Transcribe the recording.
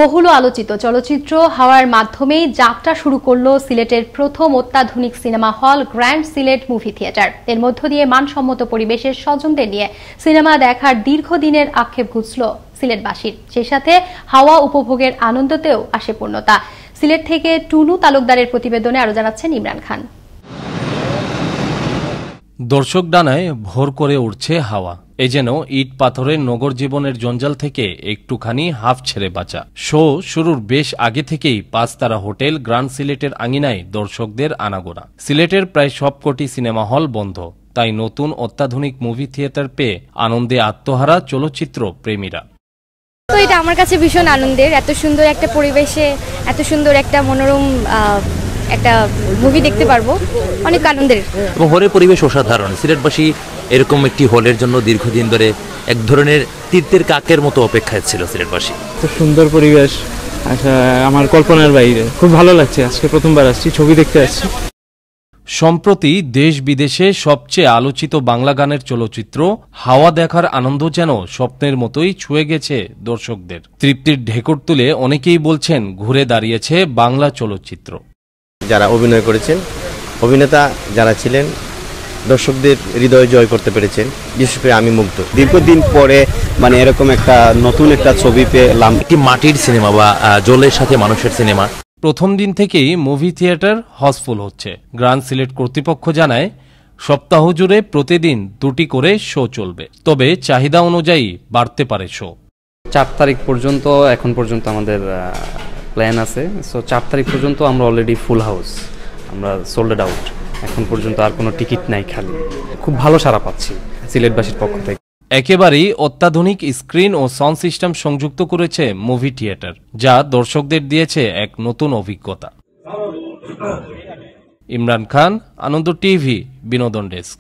বহুল আলোচিত চলচ্চিত্র হাওয়ার মাধ্যমেই যাত্রা শুরু করল সিলেটের প্রথম অত্যাধুনিক cinema hall grand Sylhet movie theatre. এর মধ্য দিয়ে মানসম্মত পরিবেশের স্বজনদের নিয়ে সিনেমা দেখার দীর্ঘদিনের আক্ষেপ ঘুচল সিলেটবাসীর। সেই সাথে হাওয়া উপভোগের আনন্দতেও আসে পূর্ণতা। সিলেট থেকে টুনু তালুকদারের প্রতিবেদনে আরো জানাচ্ছেন ইমরান খান। দর্শক ডানায় ভোর করে উঠছে হাওয়া। এ যেন ইট পাথরের নগর জীবনের জঞ্জাল থেকে একটুখানি হাফ ছেড়ে বাঁচা। শো শুরুর বেশ আগে থেকেই 5 তারা হোটেল গ্র্যান্ড সিলেটের আঙিনায় দর্শকদের আনাগোনা। সিলেটের প্রায় সবকটি সিনেমা হল বন্ধ, তাই নতুন অত্যাধুনিক মুভি থিয়েটার পেয়ে আনন্দে আত্মহারা চলচ্চিত্র প্রেমীরা। তো এটা আমার কাছে ভীষণ আনন্দের। এত সুন্দর একটা পরিবেশে এত সুন্দর একটা মনোরম একটা মুভি দেখতে পারবো, অনেক আনন্দের। এবং হলের পরিবেশ অসাধারণ। সিলেটবাসী এরকম একটি হলের জন্য দীর্ঘদিন ধরে এক ধরনের তীর্থের কাকের মতো অপেক্ষায় ছিল সিলেটবাসী। তো সুন্দর পরিবেশ, আচ্ছা আমার কল্পনার বাইরে। খুব ভালো লাগছে, আজকে প্রথমবার আসছি, ছবি দেখতে আসছি। সম্প্রতি দেশ বিদেশে সবচেয়ে আলোচিত বাংলা গানের চলচ্চিত্র হাওয়া দেখার আনন্দ যেন স্বপ্নের মতোই ছুঁয়ে গেছে দর্শকদের। তৃপ্তির ঢেকুর তুলে অনেকেই বলছেন ঘুরে দাঁড়িয়েছে বাংলা চলচ্চিত্র। যারা অভিনয় করেছেন, অভিনেতা যারা ছিলেন, দর্শকদের হৃদয় জয় করতে পেরেছেন। বিশেষ করে আমি মুগ্ধ। দীর্ঘদিন পরে এরকম একটা নতুন একটা ছবি পেলাম। একটি মাটির সিনেমা বা জলের সাথে মানুষের সিনেমা। প্রথম দিন থেকেই মুভি থিয়েটার হাউসফুল হচ্ছে। গ্র্যান্ড সিলেট কর্তৃপক্ষ জানায় সপ্তাহ জুড়ে প্রতিদিন 2টি করে শো চলবে, তবে চাহিদা অনুযায়ী বাড়তে পারে শো। 4 তারিখ পর্যন্ত এখন পর্যন্ত আমাদের প্ল্যান আছে। সো 4 তারিখ পর্যন্ত আমরা অলরেডি ফুল হাউস, আমরা সোল্ড আউট। এখন পর্যন্ত আর কোনো টিকিট নাই, খালি। খুব ভালো সাড়া পাচ্ছি সিলেটবাসীর পক্ষ থেকে। একেবারেই অত্যাধুনিক স্ক্রিন ও সাউন্ড সিস্টেম সংযুক্ত করেছে মুভি থিয়েটার, যা দর্শকদের দিয়েছে এক নতুন অভিজ্ঞতা। ইমরান খান, আনন্দ টিভি, বিনোদন ডেস্ক।